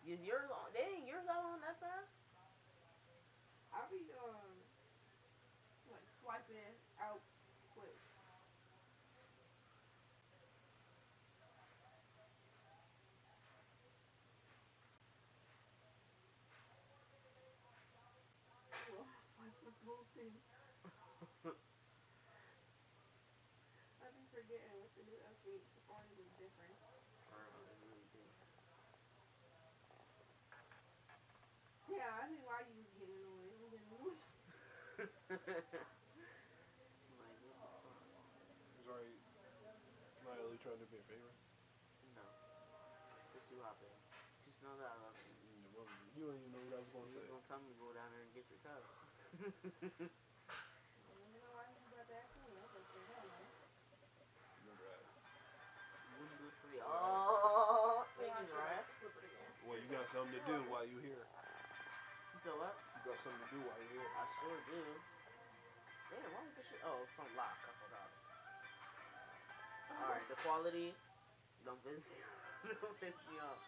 Is yours on? Dang, yours out on that fast? I'll be like swiping out quick. Well, swipe the whole thing. I be forgetting with the new update, Safari was different. It really did. Yeah, I think why you was getting annoyed. I'm getting annoyed. Like, what the fuck? Sorry, Riley trying to do me a favor. No. Just you hop in. Just know that I love you. You don't even know what I was going to You say. was gonna tell me to go down there and get your cup. You know why you about to ask me? I was like, hell no. Remember that. Wouldn't do it for me. Oh, thank Yeah, you, Ryan. flip it again. Well, you got something to do while you here. You said what? You got something to do while you're here. I sure do. Damn, why was this shit? Oh, it's on lock. I forgot. Alright, the quality. Don't piss me Don't piss me off.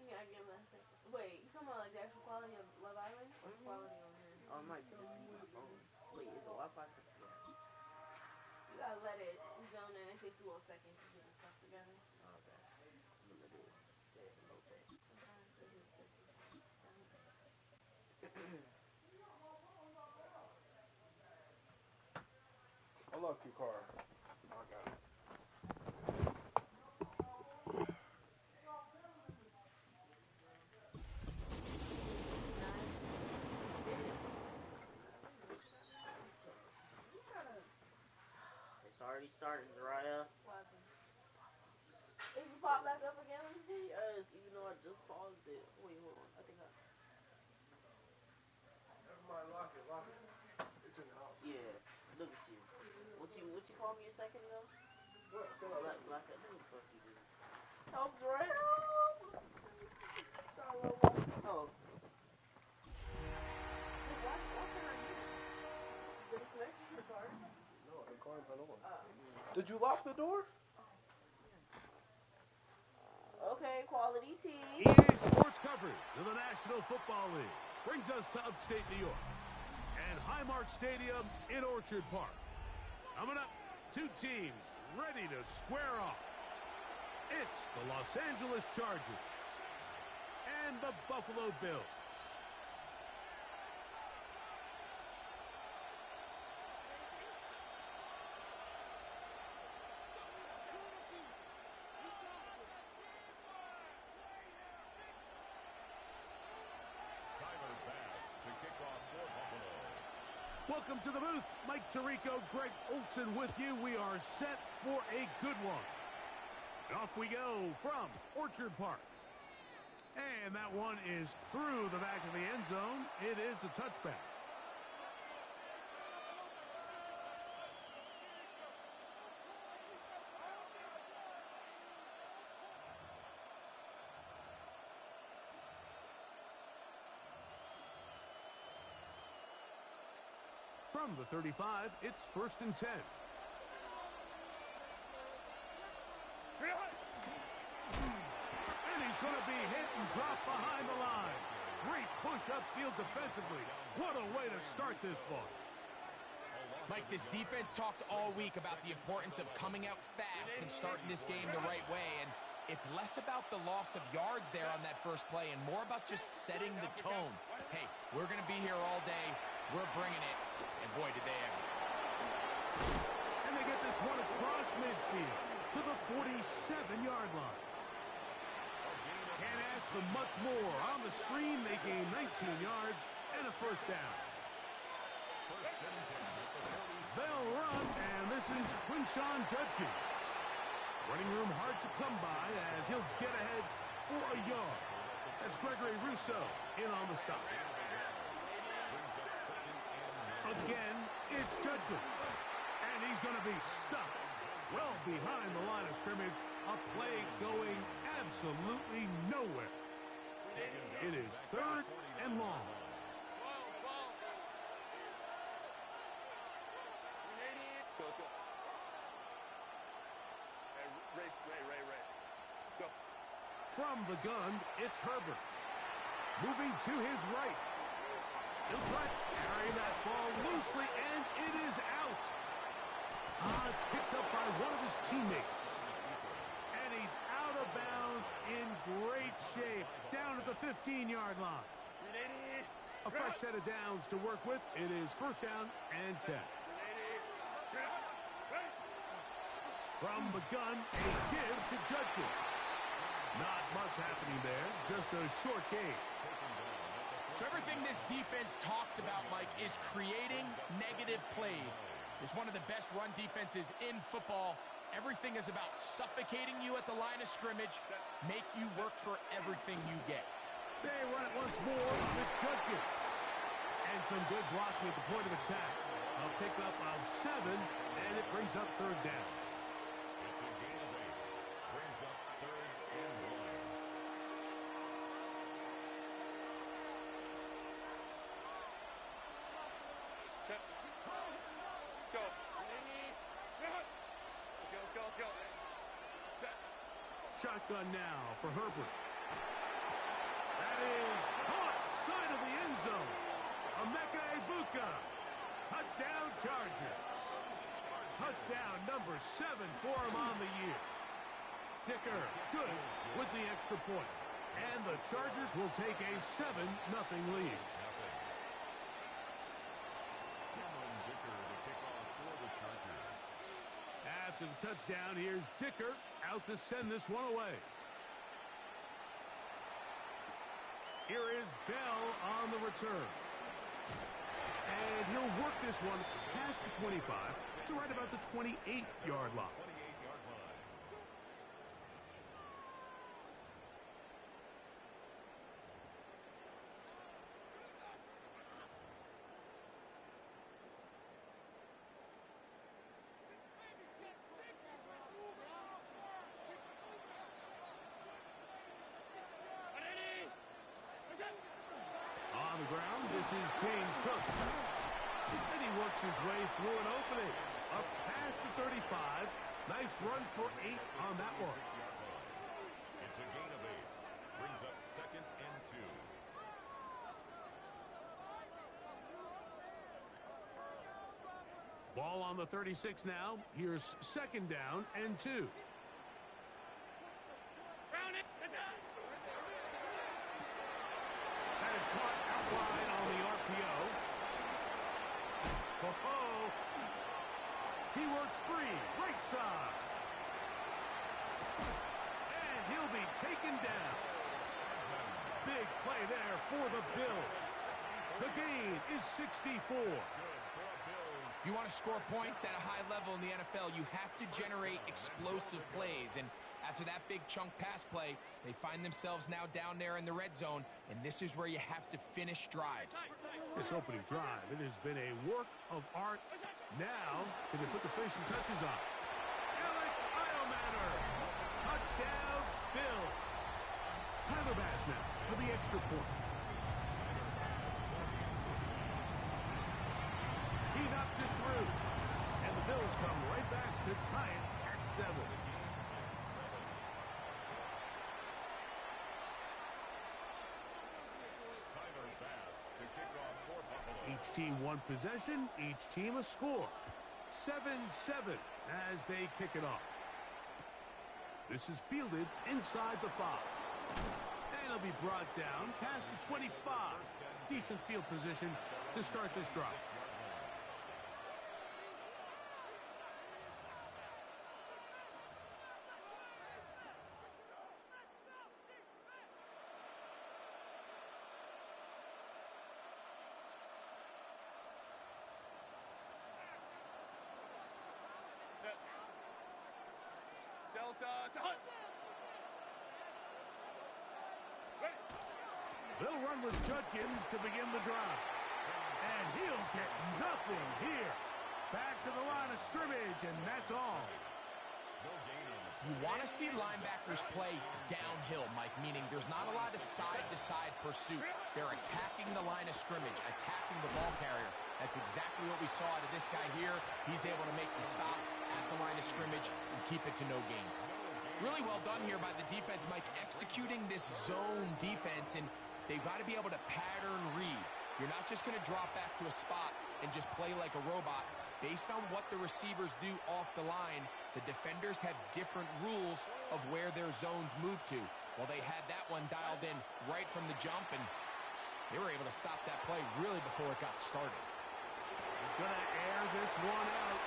You gotta give that a second. Wait, you talking about like the actual quality of Love Island or the quality on here? Oh, it might just be my phone. Wait, is it Wi-Fi? Yeah. You gotta let it zone in. It takes a little second to get the stuff together. Okay. I'm gonna do sit a little bit. Sometimes it just takes a second. Unlock your car. I got it. It's already starting, Zariah. What happened? It just popped back up again. Let me see. Yes, even though I just paused it. Wait, hold on. I think I. Never mind, lock it, lock it. It's in the house. Yeah. Look at you. What you called me a second ago? What? Say that Black again. black. Look what the fuck you did. Help, Zariah. Oh. Why can't I use it? Did it connect to your card? No, the car's not on. Oh. Did you lock the door? Okay, quality T. EA Sports coverage of the National Football League brings us to upstate New York and Highmark Stadium in Orchard Park. Coming up, two teams ready to square off. It's the Los Angeles Chargers and the Buffalo Bills. Welcome to the booth. Mike Tirico, Greg Olson with you. We are set for a good one. And off we go from Orchard Park. And that one is through the back of the end zone. It is a touchback. From the 35, it's 1st and 10. And he's going to be hit and dropped behind the line. Great push upfield defensively. What a way to start this ball. Mike, this defense talked all week about the importance of coming out fast and starting this game the right way, and it's less about the loss of yards there on that first play and more about just setting the tone. Hey, we're going to be here all day. We're bringing it, and boy, did they ever. And they get this one across midfield to the 47-yard line. Can't ask for much more. On the screen, they gain 19 yards and a first down. They'll run, and this is Quinshon Judkins. Running room hard to come by as he'll get ahead for a yard. That's Gregory Rousseau in on the stop. Again, it's Judkins. And he's going to be stuck well behind the line of scrimmage. A play going absolutely nowhere. It is 3rd and long. From the gun, it's Herbert. Moving to his right. He'll try to carry that ball loosely, and it is out. It's picked up by one of his teammates. And he's out of bounds in great shape, down at the 15-yard line. A fresh set of downs to work with. It is first down and 10. From the gun, a give to Judkins. Not much happening there, just a short gain. So everything this defense talks about, Mike, is creating negative plays. It's one of the best run defenses in football. Everything is about suffocating you at the line of scrimmage, make you work for everything you get. They run it once more with Judkins. And some good blocking at the point of attack. A pickup of 7, and it brings up third down. It's a gain of 8. Brings up third and 1. Go. Go. Shotgun now for Herbert. That is caught side of the end zone. Emeka Egbuka. Touchdown Chargers. Touchdown number 7 for him on the year. Dicker good with the extra point. And the Chargers will take a 7-0 lead. After the touchdown, here's Dicker out to send this one away. Here is Bell on the return. And he'll work this one past the 25 to right about the 28-yard line. On the ground, this is James Cook. And he works his way through an opening. Up past the 35. Nice run for 8 on that one. It's a gain of 8. Brings up second and 2. Ball on the 36 now. Here's second down and 2. That is caught outline on the RPO. Oh, he works free. Right side. And he'll be taken down. Big play there for the Bills. The gain is 64. If you want to score points at a high level in the NFL, you have to generate explosive plays. And after that big chunk pass play, they find themselves now down there in the red zone, and this is where you have to finish drives. This opening drive, it has been a work of art. Now, can they put the finishing touches on? Alec Eilmanor. Touchdown, Bills. Tyler Bass now for the extra point. He knocks it through. And the Bills come right back to tie it at 7. Each team one possession, each team a score. 7-7 as they kick it off. This is fielded inside the 5. And it'll be brought down past the 25. Decent field position to start this drive. They'll run with Judkins to begin the drive. And he'll get nothing here. Back to the line of scrimmage, and that's all. You want to see linebackers play downhill, Mike, meaning there's not a lot of side-to-side pursuit. They're attacking the line of scrimmage, attacking the ball carrier. That's exactly what we saw out of this guy here. He's able to make the stop at the line of scrimmage and keep it to no gain. Really well done here by the defense, Mike, executing this zone defense, and they've got to be able to pattern read. You're not just going to drop back to a spot and just play like a robot. Based on what the receivers do off the line, the defenders have different rules of where their zones move to. Well, they had that one dialed in right from the jump, and they were able to stop that play really before it got started. He's going to air this one out.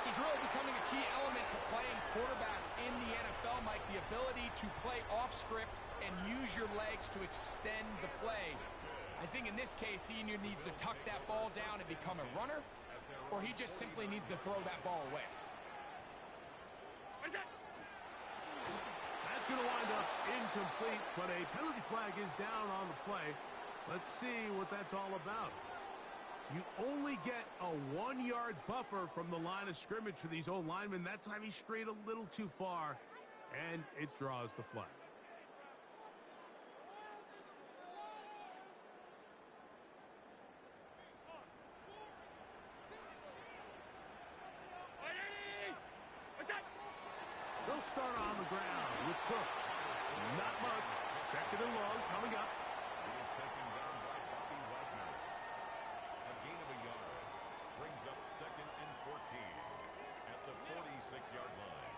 This is really becoming a key element to playing quarterback in the NFL, Mike, the ability to play off script and use your legs to extend the play. I think in this case, he either needs to tuck that ball down and become a runner, or he just simply needs to throw that ball away. That's going to wind up incomplete, but a penalty flag is down on the play. Let's see what that's all about. You only get a 1-yard buffer from the line of scrimmage for these old linemen. That time he strayed a little too far, and it draws the flag. They'll start on the ground with Cook. Not much. Second and long coming up. He is taken down by Bobby Wagner. A gain of a yard. Brings up 2nd and 14 at the 46-yard line.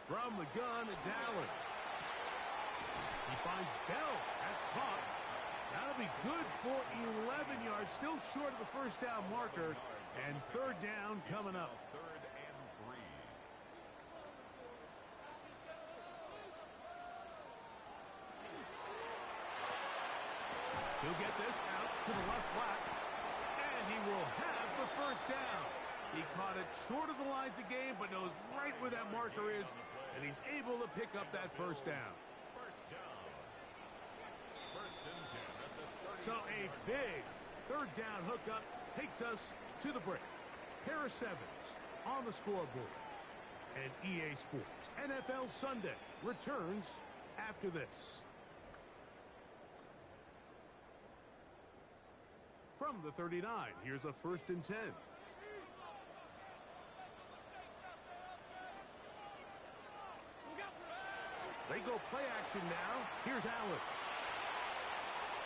From the gun, it's Allen. He finds Bell. That's caught. That'll be good for 11 yards. Still short of the first down marker. And third down coming up. 3rd and 3. He'll get this out to the left flat. And he will have the first down. He caught it short of the lines of game, but knows right where that marker is. And he's able to pick up that first down. First down. 1st and 10 at the 30. So a big third down hookup takes us to the break. Harris Evans on the scoreboard. And EA Sports NFL Sunday returns after this. From the 39, here's a 1st and 10. They go play action now. Here's Allen.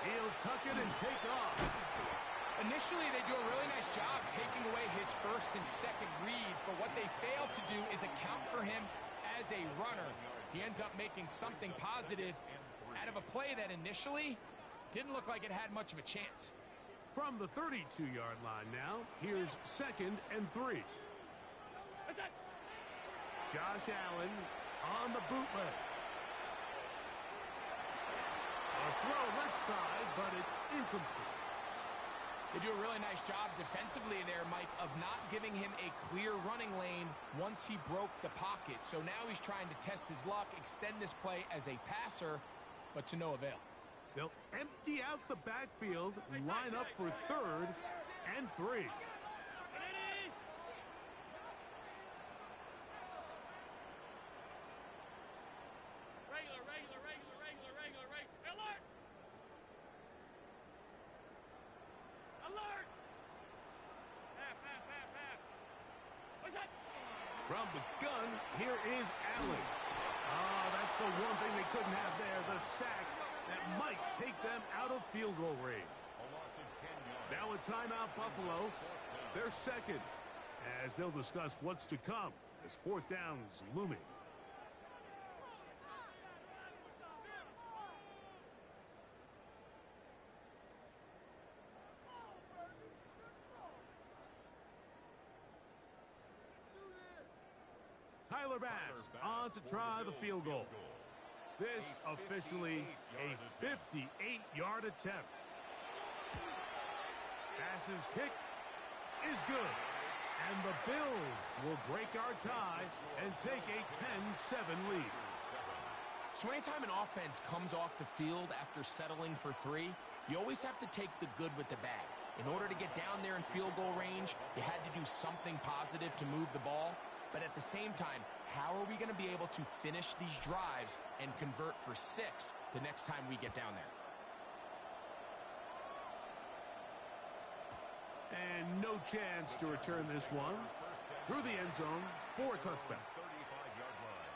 He'll tuck it and take off. Initially, they do a really nice job taking away his first and second read, but what they fail to do is account for him as a runner. He ends up making something positive out of a play that initially didn't look like it had much of a chance. From the 32-yard line now, here's 2nd and 3. Josh Allen on the bootleg. A throw left side, but it's incomplete. They do a really nice job defensively there, Mike, of not giving him a clear running lane once he broke the pocket. So now he's trying to test his luck, extend this play as a passer, but to no avail. They'll empty out the backfield, line up for 3rd and 3. From the gun, here is Allen. That's the one thing they couldn't have there, the sack that might take them out of field goal range. A loss of 10 yards. Now a timeout, Buffalo. They're second, as they'll discuss what's to come as 4th down is looming. Tyler Bass on to try the field goal. This officially a 58-yard attempt. Bass's kick is good. And the Bills will break our tie and take a 10-7 lead. So anytime an offense comes off the field after settling for 3, you always have to take the good with the bad. In order to get down there in field goal range, you had to do something positive to move the ball. But at the same time, how are we going to be able to finish these drives and convert for 6 the next time we get down there? And no chance to return this one through the end zone for a touchback. 35-yard line.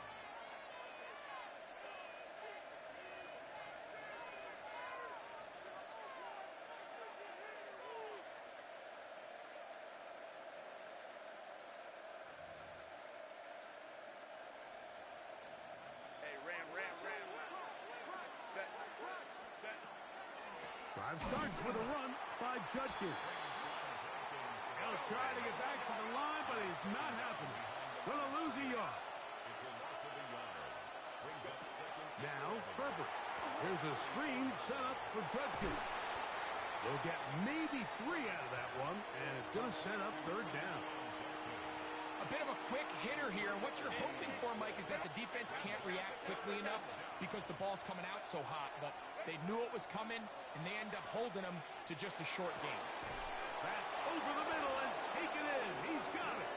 Drive starts with a run by Judkins. He'll try to get back to the line, but it's not happening. Gonna lose a yard. It's a loss of a yard. Brings up second. Now, Herbert. Here's a screen set up for Judkins. They'll get maybe 3 out of that one, and it's going to set up third down. A bit of a quick hitter here, and what you're hoping for, Mike, is that the defense can't react quickly enough because the ball's coming out so hot, but they knew it was coming, and they end up holding them to just a short game. That's over the middle and taken in. He's got it.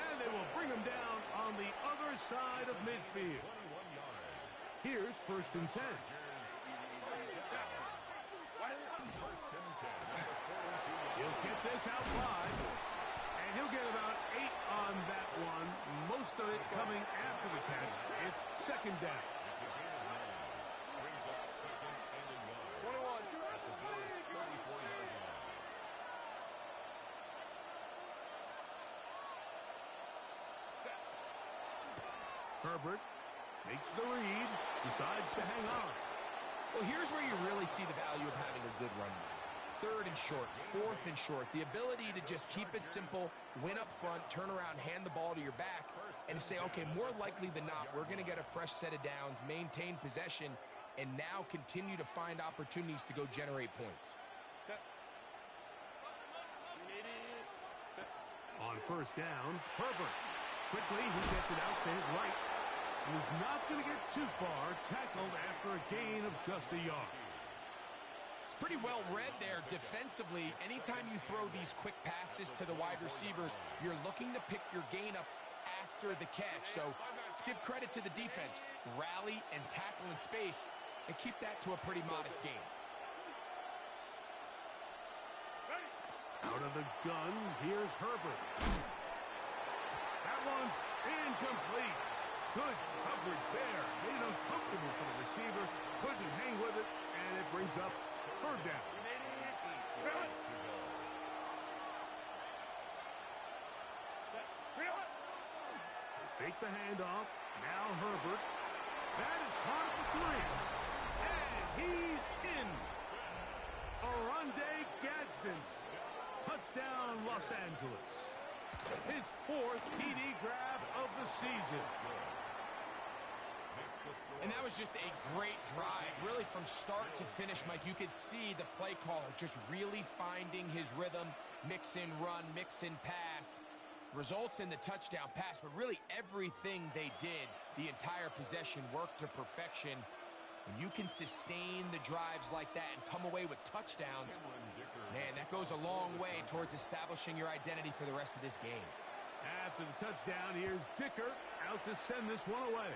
And they will bring him down on the other side of midfield. 21 yards. Here's 1st and 10. First and 10 at the 42. He'll get this out wide, and he'll get about 8 on that one, most of it coming after the catch. It's 2nd down. It's a gain of 9. Brings up second and a yard. 21 at the Bills' 34-yard line. Herbert makes the read, decides to hang on. Well, here's where you really see the value of having a good run game. 3rd and short, 4th and short. The ability to just keep it simple, win up front, turn around, hand the ball to your back, and to say, okay, more likely than not, we're going to get a fresh set of downs, maintain possession, and now continue to find opportunities to go generate points. On 1st down, Herbert. Quickly, he gets it out to his right. And he's not going to get too far, tackled after a gain of just a yard. It's pretty well read there defensively. Anytime you throw these quick passes to the wide receivers, you're looking to pick your gain up after the catch. So let's give credit to the defense. Rally and tackle in space and keep that to a pretty modest gain. Out of the gun, here's Herbert. That one's incomplete. Good coverage there. Made it uncomfortable for the receiver. Couldn't hang with it, and it brings up 3rd down. 8 yards to go. Fake the handoff. Now Herbert. That is caught at the 3. And he's in. Oronde Gadsden. Touchdown, Los Angeles. His 4th TD grab of the season. And that was just a great drive. Really from start to finish, Mike, you could see the play caller just really finding his rhythm. Mix in run, mix in pass. Results in the touchdown pass, but really everything they did, the entire possession worked to perfection. When you can sustain the drives like that and come away with touchdowns, man, that goes a long way towards establishing your identity for the rest of this game. After the touchdown, here's Dicker out to send this one away.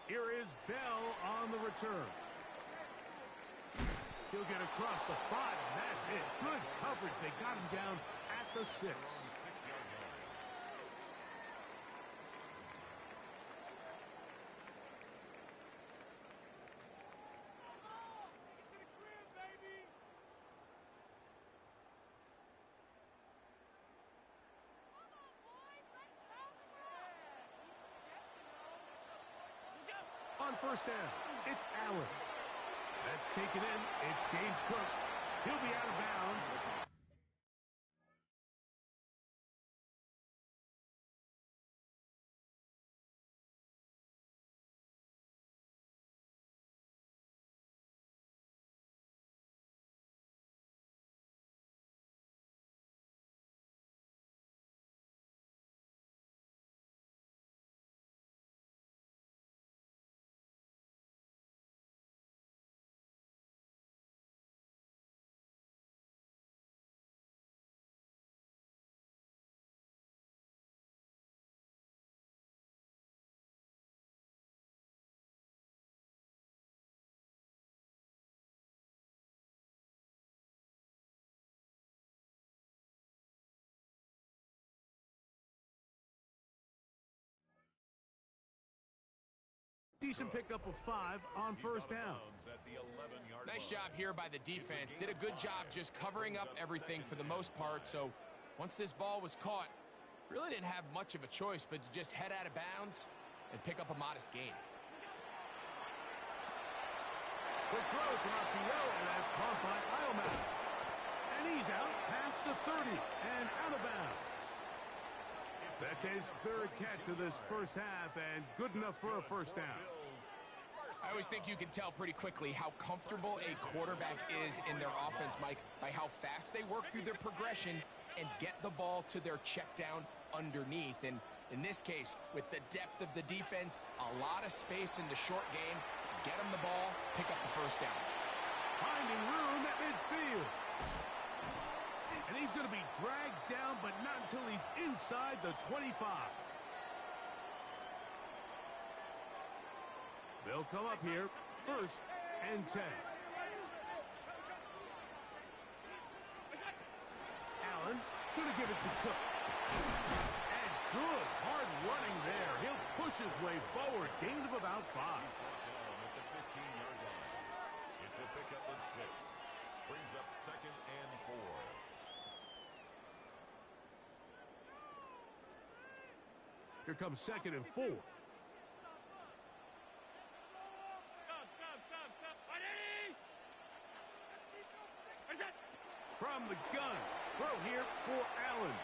Here is Bell on the return. He'll get across the 5, and that's it. Good coverage. They got him down at the 6. On 1st down, it's Allen. That's taken in. It's James Cook. He'll be out of bounds. Decent pickup of 5 on first down. At the 11-yard Nice line. job here by the defense. Did a good job just covering up everything for the most part. So once this ball was caught, really didn't have much of a choice but to just head out of bounds and pick up a modest gain. Quick throw to Raphael, and that's caught by Iomack. And he's out past the 30 and out of bounds. That's his third catch of this first half, and good enough for a first down. I always think you can tell pretty quickly how comfortable a quarterback is in their offense, Mike, by how fast they work through their progression and get the ball to their check down underneath. And in this case, with the depth of the defense, a lot of space in the short game, get them the ball, pick up the first down. Finding room at midfield. And he's going to be dragged down, but not until he's inside the 25. They'll come up here, 1st and 10. Allen going to give it to Cook. And good, hard running there. He'll push his way forward, gain of about 5. At the 15-yard line. It's a pickup of 6. Brings up 2nd and 4. Here comes 2nd and 4. From the gun, throw here for Allen.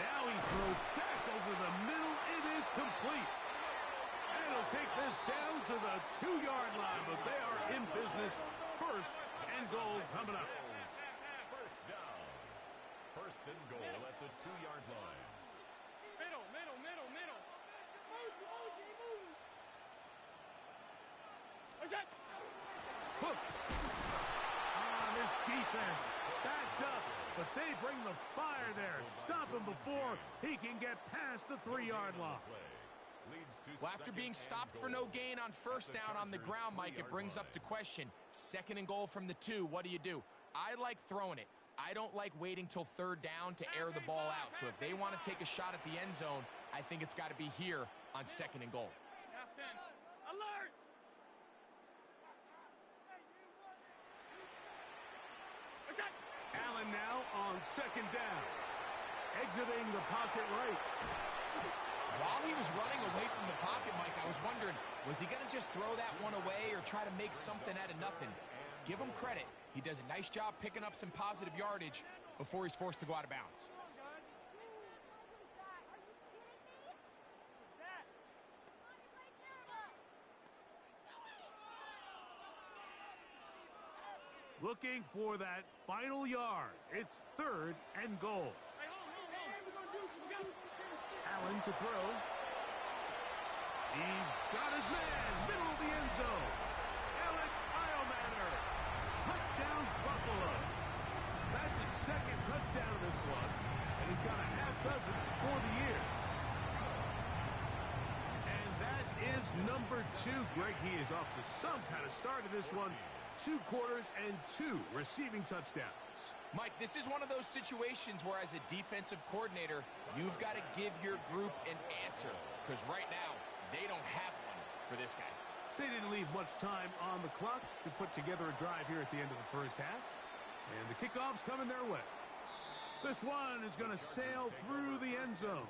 Now he throws back over the middle. It is complete. And he'll take this down to the 2-yard line, but they are in business. 1st and goal coming up. First down. 1st and goal at the 2-yard line. Middle. What's that? Hook. This defense backed up, but they bring the fire there. Stop him before he can get past the 3-yard line. Well, after being stopped for no gain on first down on the ground, Mike, it brings up the question. 2nd and goal from the 2, what do you do? I like throwing it. I don't like waiting till 3rd down to air the ball out. So if they want to take a shot at the end zone, I think it's got to be here on 2nd and goal. Alert! Allen now on 2nd down. Exiting the pocket right. While he was running away from the pocket, Mike, I was wondering, was he going to just throw that one away or try to make something out of nothing? Give him credit. He does a nice job picking up some positive yardage before he's forced to go out of bounds. Looking for that final yard. It's 3rd and goal. Allen to throw. He's got his man, middle of the end zone. Alec Iomatter. Touchdown, Buffalo. That's his 2nd touchdown of this one, and he's got a half dozen for the year. And that is number 2. Greg, he is off to some kind of start of this one. 2 quarters and 2 receiving touchdowns. Mike, this is one of those situations where as a defensive coordinator, you've got to give your group an answer. Because right now, they don't have one for this guy. They didn't leave much time on the clock to put together a drive here at the end of the first half. And the kickoff's coming their way. This one is going to sail through the end zone.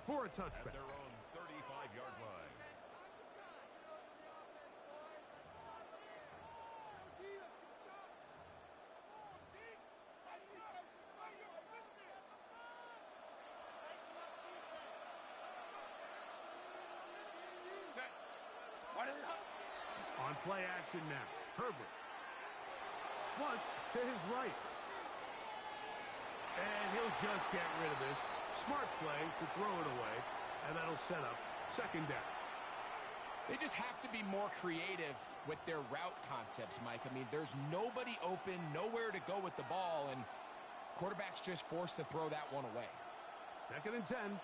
for a at touchback. their own 35-yard line. On play action now, Herbert. Flush to his right. And he'll just get rid of this. Smart play to throw it away, and that'll set up second down. They just have to be more creative with their route concepts, Mike. I mean, there's nobody open, nowhere to go with the ball, and quarterback's just forced to throw that one away. 2nd and 10.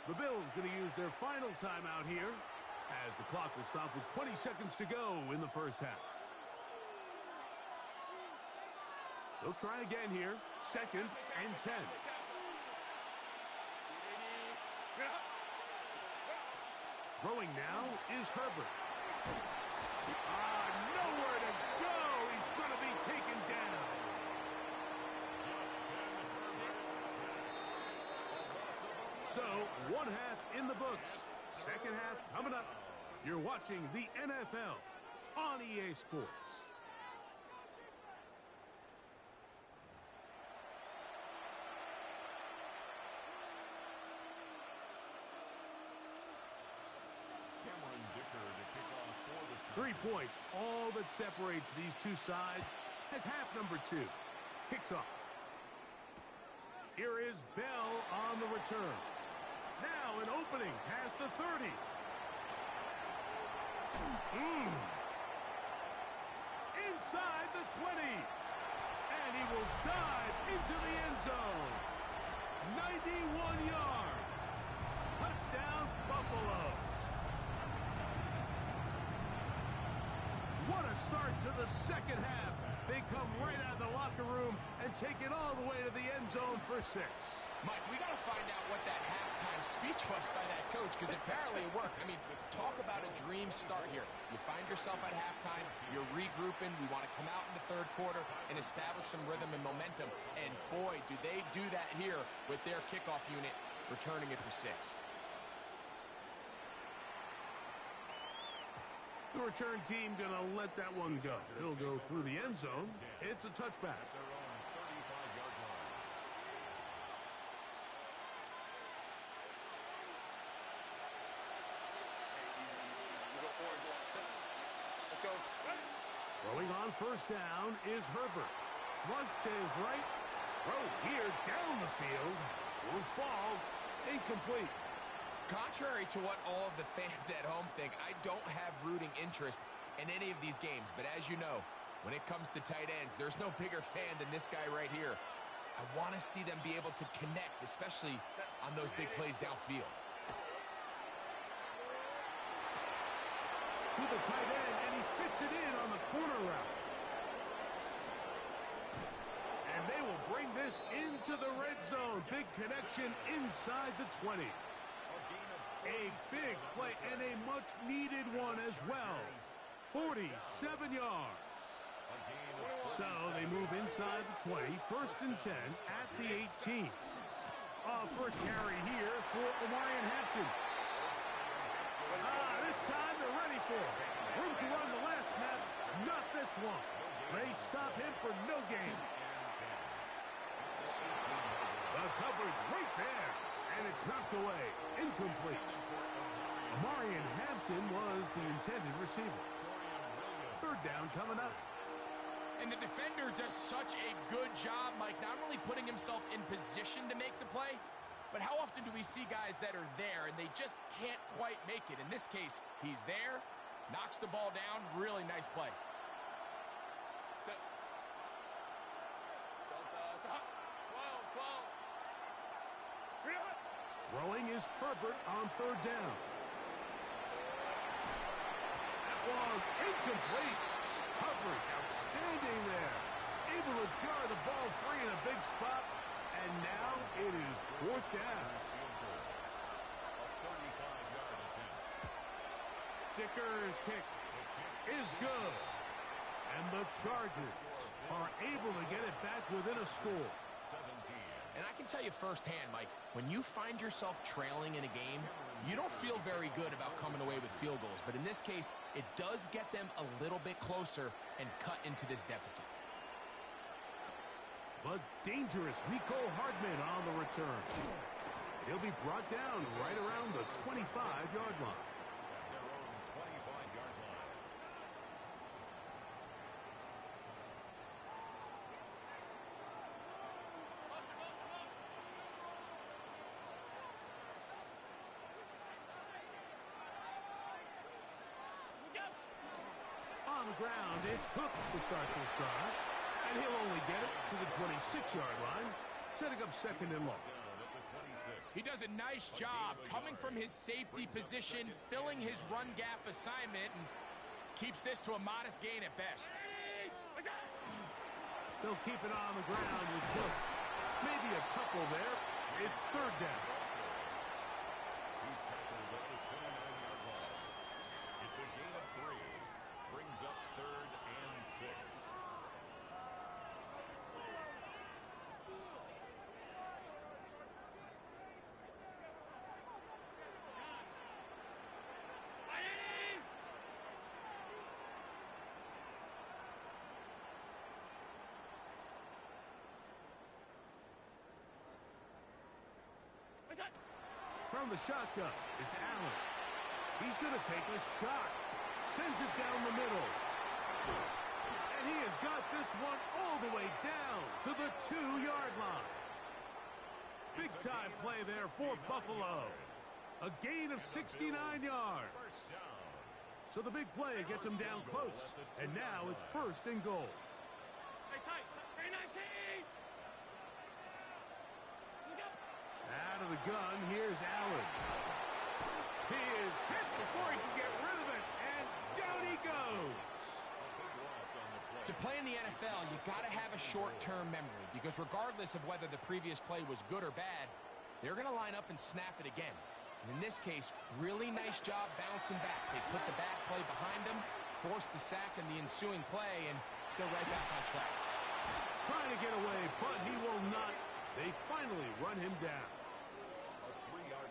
The Bills going to use their final timeout here as the clock will stop with 20 seconds to go in the first half. They'll try again here. 2nd and 10. Throwing now is Herbert. Nowhere to go. He's going to be taken down. So, one half in the books. Second half coming up. You're watching the NFL on EA Sports. Cameron Dicker to kick off for the 3 points, all that separates these two sides as half number 2 kicks off. Here is Bell on the return. Now an opening past the 30. Inside the 20. And he will dive into the end zone. 91 yards. Touchdown, Buffalo. What a start to the second half. They come right out of the locker room and take it all the way to the end zone for 6. Mike, we got to find out what that halftime speech was by that coach, because apparently it worked. I mean, talk about a dream start here. You find yourself at halftime, you're regrouping, we want to come out in the third quarter and establish some rhythm and momentum. And boy, do they do that here with their kickoff unit, returning it for 6. The return team going to let that one go. It'll go through the end zone. It's a touchback. at their own 35-yard line. Let's go. Throwing on first down is Herbert. Flush to his right. Throw here down the field. Will fall. Incomplete. Contrary to what all of the fans at home think, I don't have rooting interest in any of these games. But as you know, when it comes to tight ends, there's no bigger fan than this guy right here. I want to see them be able to connect, especially on those big plays downfield. To the tight end, and he fits it in on the corner route. And they will bring this into the red zone. Big connection inside the 20. A big play and a much-needed one as well. 47 yards. So they move inside the 20. 1st and 10 at the 18. First carry here for Omarion Hampton. This time they're ready for it. Room to run the last snap. Not this one. They stop him for no gain. The coverage right there. And it's knocked away. Incomplete. Omarion Hampton was the intended receiver. 3rd down coming up. And the defender does such a good job, Mike, not only putting himself in position to make the play, but how often do we see guys that are there and they just can't quite make it? In this case, he's there, knocks the ball down, really nice play. Throwing is Herbert on 3rd down. That was incomplete. Coverage outstanding there. Able to jar the ball free in a big spot. And now it is 4th down. Dicker's kick is good. And the Chargers are able to get it back within a score. And I can tell you firsthand, Mike, when you find yourself trailing in a game, you don't feel very good about coming away with field goals. But in this case, it does get them a little bit closer and cut into this deficit. But dangerous Mecole Hardman on the return. He'll be brought down right around the 25-yard line. Their own 25-yard line. On the ground, it's Cook to start this drive. And he'll only get it to the 26-yard line, setting up second and long. He does a nice job coming from his safety position, filling his run gap assignment, and keeps this to a modest gain at best. They'll keep it on the ground with Cook. Maybe a couple there. It's third down. He's tackled at the 29-yard line. It's a gain of 3. Brings up 3rd and 6. From the shotgun, it's Allen. He's going to take a shot. Sends it down the middle. And he has got this one all the way down to the 2-yard line. Big-time play there for Buffalo. A gain of 69 yards. So the big play gets him down close. And now it's first and goal. Out of the gun, here's Allen. He is hit before he can get rid of it, and down he goes. To play in the NFL, you got to have a short-term memory, because regardless of whether the previous play was good or bad, they're going to line up and snap it again. And in this case, really nice job bouncing back. They put the bad play behind them, forced the sack in the ensuing play, and they're right back on track. Trying to get away, but he will not. They finally run him down.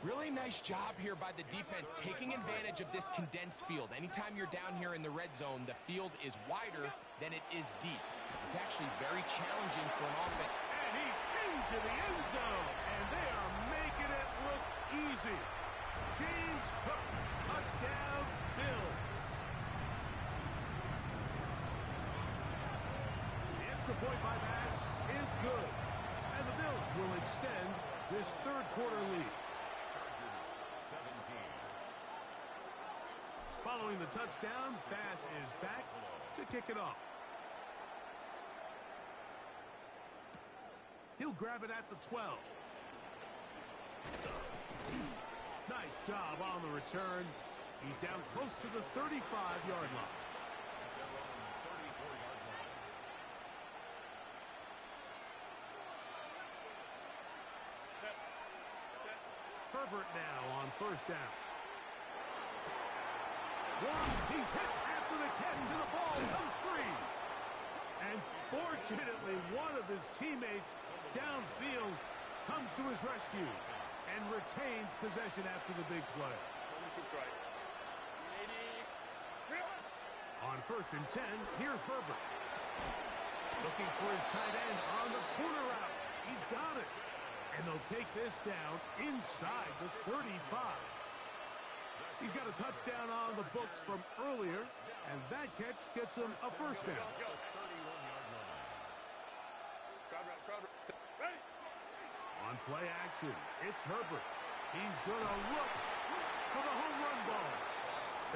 Really nice job here by the defense, taking advantage of this condensed field. Anytime you're down here in the red zone, the field is wider than it is deep. It's actually very challenging for an offense. And he's into the end zone, and they are making it look easy. James Cook, touchdown, Bills. The extra point by Bass is good, and the Bills will extend this third-quarter lead. Following the touchdown, Bass is back to kick it off. He'll grab it at the 12. Nice job on the return. He's down close to the 35-yard line. Herbert now on first down. He's hit after the catch, and the ball comes free. And fortunately, one of his teammates downfield comes to his rescue and retains possession after the big play. On first and 10, here's Herbert. Looking for his tight end on the corner route. He's got it. And they'll take this down inside the 35. He's got a touchdown on the books from earlier, and that catch gets him a first down. On play action, it's Herbert. He's going to look for the home run ball.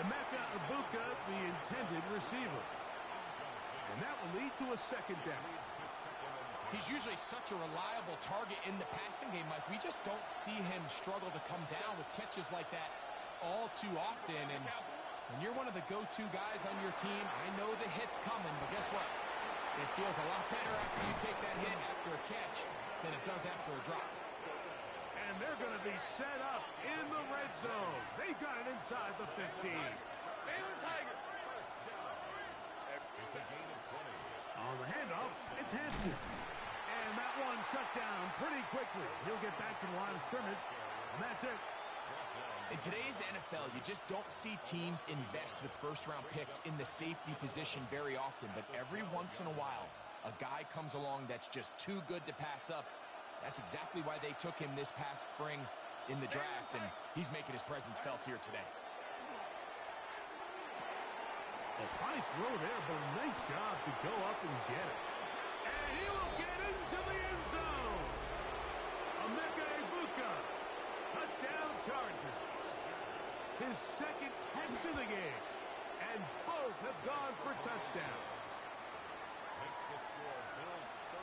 Emeka Egbuka, the intended receiver. And that will lead to a second down. He's usually such a reliable target in the passing game, Mike. We just don't see him struggle to come down with catches like that all too often. And when you're one of the go-to guys on your team, I know the hit's coming, but guess what? It feels a lot better after you take that hit after a catch than it does after a drop. And they're going to be set up in the red zone. They've got it inside the 15. It's a gain of 20. On the handoff, it's Hampton. And And that one shut down pretty quickly. He'll get back to the line of scrimmage, and that's it. In today's NFL, you just don't see teams invest with first-round picks in the safety position very often, but every once in a while, a guy comes along that's just too good to pass up. That's exactly why they took him this past spring in the draft, and he's making his presence felt here today. A high throw there, but a nice job to go up and get it. And he will get into the end zone. Emeka Egbuka, touchdown Chargers. His second catch of the game, and both have gone for touchdowns.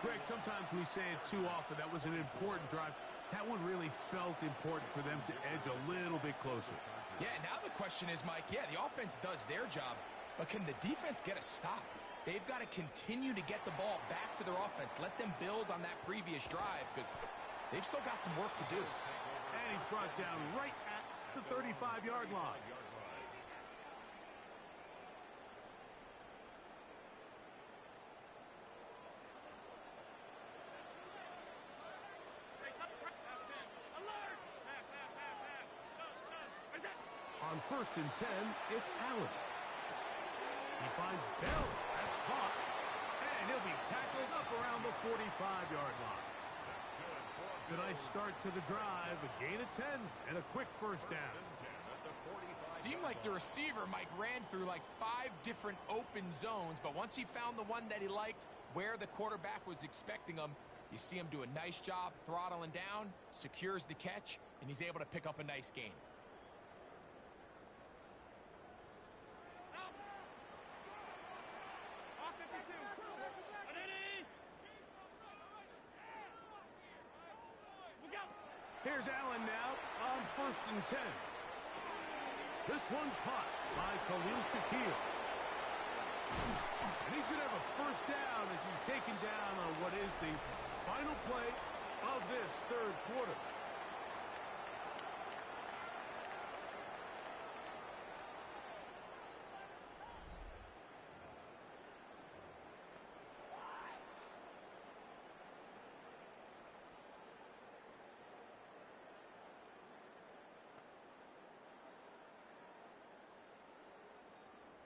Greg, sometimes we say it too often. That was an important drive. That one really felt important for them to edge a little bit closer. Yeah, now the question is, Mike, the offense does their job, but can the defense get a stop? They've got to continue to get the ball back to their offense. Let them build on that previous drive, because they've still got some work to do. And he's brought down right at the 35-yard line. On 1st and 10, it's Allen. He finds Bell. That's caught. And he'll be tackled up around the 45-yard line. It's a nice start to the drive. A gain of 10 and a quick first down. Seemed like the receiver, Mike, ran through like 5 different open zones, but once he found the one that he liked, where the quarterback was expecting him, you see him do a nice job throttling down, secures the catch, and he's able to pick up a nice gain. Here's Allen now on 1st and 10. This one caught by Khalil Shakir. And he's going to have a first down as he's taken down on what is the final play of this third quarter.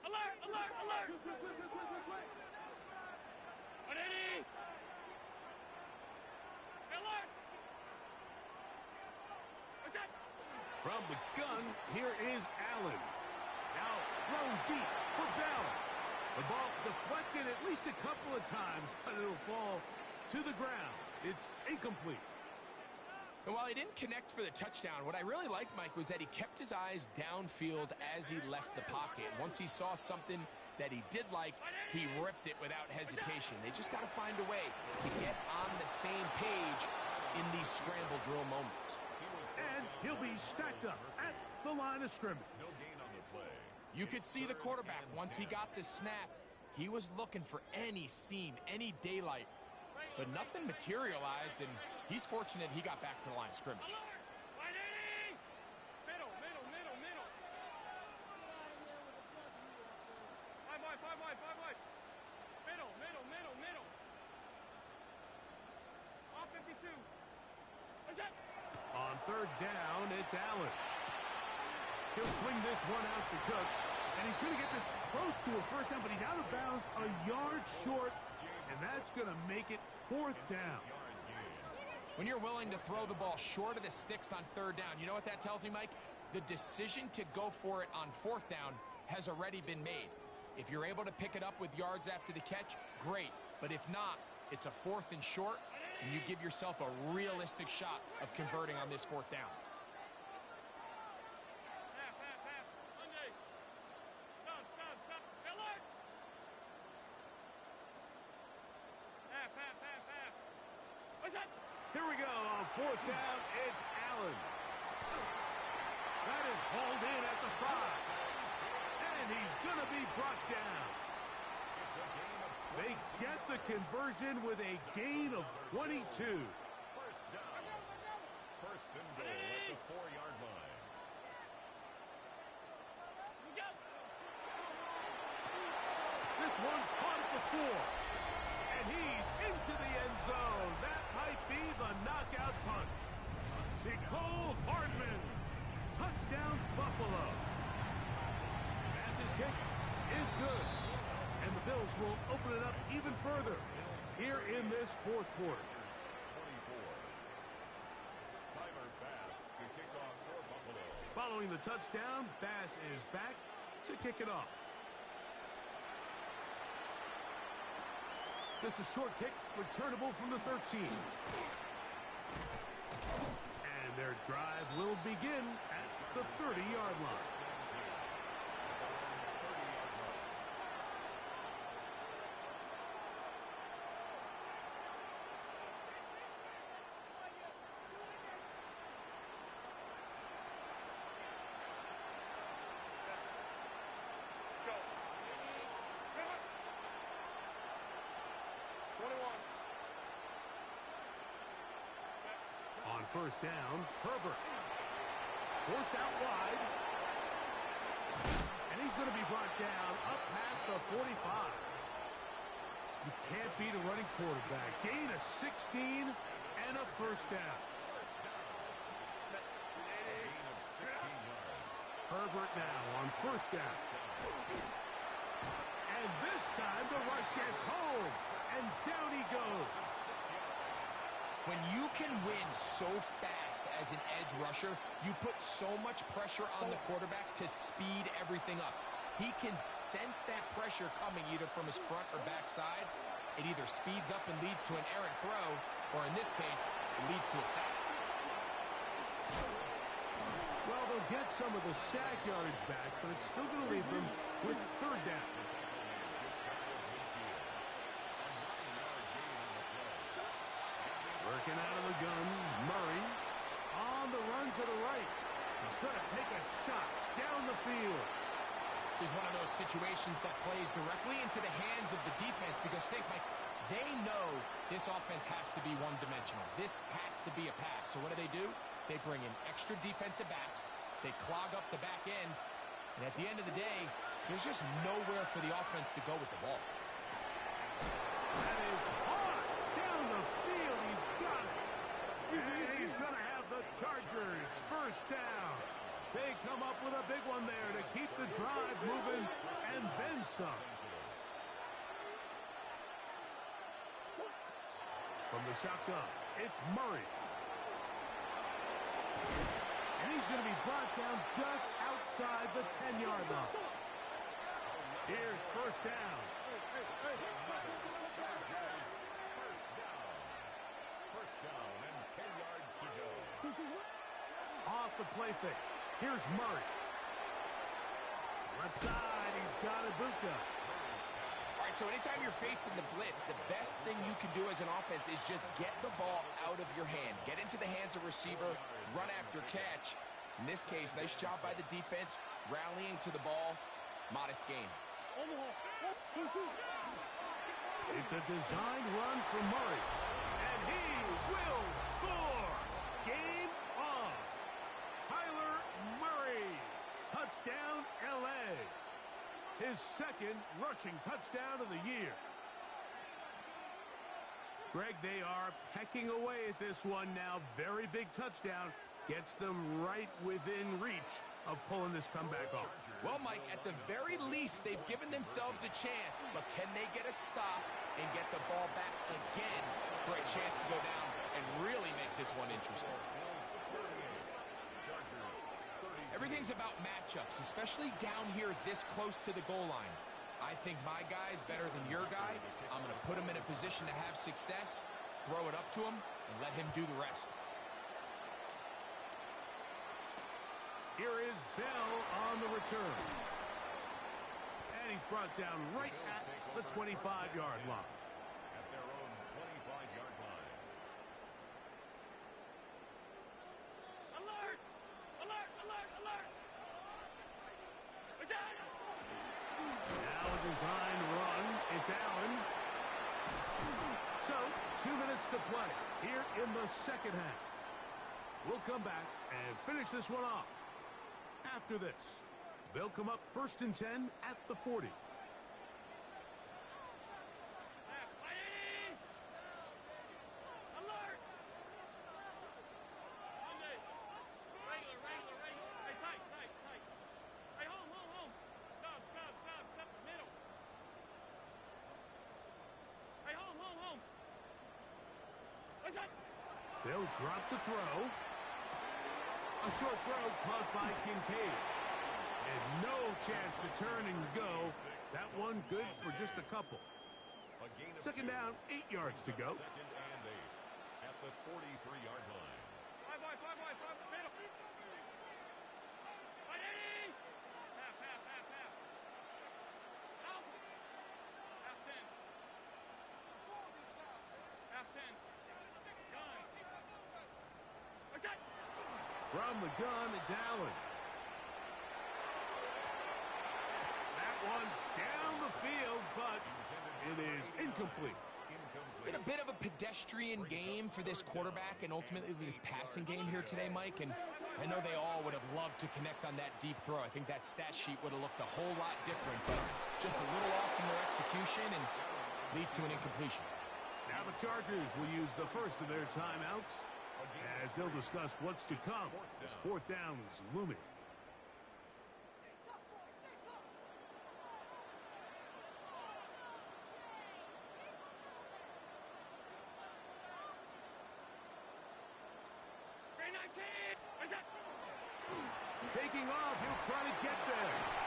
Alert! Alert! From the gun, here is Allen. Now thrown deep for Bell. The ball deflected at least a couple of times, but it'll fall to the ground. It's incomplete. And while he didn't connect for the touchdown, what I really liked, Mike, was that he kept his eyes downfield as he left the pocket. Once he saw something that he did like, he ripped it without hesitation. They just got to find a way to get on the same page in these scramble drill moments. And he'll be stacked up at the line of scrimmage. No gain on the play. You could see the quarterback, once he got the snap, he was looking for any seam, any daylight, but nothing materialized, and he's fortunate he got back to the line of scrimmage. Middle. Five wide. Middle. All 52. What's that? On 3rd down, it's Allen. He'll swing this one out to Cook, and he's going to get this close to a first down, but he's out of bounds a yard short, and that's going to make it 4th down. When you're willing to throw the ball short of the sticks on 3rd down, you know what that tells me, Mike? The decision to go for it on 4th down has already been made. If you're able to pick it up with yards after the catch, great. But if not, it's a 4th and short, and you give yourself a realistic shot of converting on this 4th down. Half. Monday. Stop. Alert! Half. What's that? Here we go on 4th down. It's Allen. That is hauled in at the 5. And he's going to be brought down. They get the conversion with a gain of 22. First down. First and goal at the 4-yard line. This one caught at the 4. And And he's into the end zone. That might be the knockout punch. Nicole Hardman. Touchdown, Buffalo. Pass's kick is good. And the Bills will open it up even further here in this fourth quarter. 24. Tyler Bass to kick off for Buffalo. Following the touchdown, Bass is back to kick it off. This is short kick, returnable from the 13. And their drive will begin at the 30-yard line. On first down, Herbert. Forced out wide. And he's going to be brought down up past the 45. You can't beat a running quarterback. Gain of 16 and a first down. Herbert now on first down. And this time the rush gets home. And down he goes. When you can win so fast as an edge rusher, you put so much pressure on the quarterback to speed everything up. He can sense that pressure coming either from his front or back side. It either speeds up and leads to an errant throw, or in this case, it leads to a sack. Well, they'll get some of the sack yardage back, but it's still going to leave them with third down. Working out of the gun, Murray on the run to the right. He's going to take a shot down the field. This is one of those situations that plays directly into the hands of the defense because think, Mike, they know this offense has to be one-dimensional. This has to be a pass. So what do? They bring in extra defensive backs. They clog up the back end. And at the end of the day, there's just nowhere for the offense to go with the ball. That is hard down the field. He's got it. And he's going to have the Chargers first down. They come up with a big one there to keep the drive moving and then some. From the shotgun, it's Murray. And he's going to be brought down just outside the 10-yard line. Here's first down. First down and 10 yards to go. Off the play fake. Here's Murray. Left side, he's got Ibuka. All right, so anytime you're facing the blitz, the best thing you can do as an offense is just get the ball out of your hand. Get into the hands of receiver, run after catch. In this case, nice job by the defense, rallying to the ball. Modest gain. It's a designed run for Murray. And he will score. Game on. Kyler Murray. Touchdown, L.A. His second rushing touchdown of the year. Greg, they are pecking away at this one now. Very big touchdown. Gets them right within reach of pulling this comeback off. Well, Mike, at the very least, they've given themselves a chance, but can they get a stop and get the ball back again for a chance to go down and really make this one interesting? Everything's about matchups, especially down here this close to the goal line. I think my guy is better than your guy. I'm going to put him in a position to have success, throw it up to him, and let him do the rest. Here is Bell on the return. And he's brought down right at the 25-yard line. At their own 25-yard line. Alert! Alert! Alert! Alert! What's that? Now a designed run. It's Allen. So, 2 minutes to play here in the second half. We'll come back and finish this one off. After this, they'll come up 1st and 10 at the 40. They'll drop the throw. A short throw caught by Kincaid. And no chance to turn and go. That one good for just a couple. Second down, 8 yards to go. Second and 8 at the 43-yard line. Five, middle. Ready? Half. Out. Half 10. Half 10. Gun. What's that? From the gun, it's Allen. That one down the field, but it is incomplete. It's been a bit of a pedestrian game for this quarterback and ultimately this passing game here today, Mike. And I know they all would have loved to connect on that deep throw. I think that stat sheet would have looked a whole lot different, but just a little off in their execution and leads to an incompletion. Now the Chargers will use the first of their timeouts as they'll discuss what's to come as fourth down is looming. Taking off, he'll try to get there.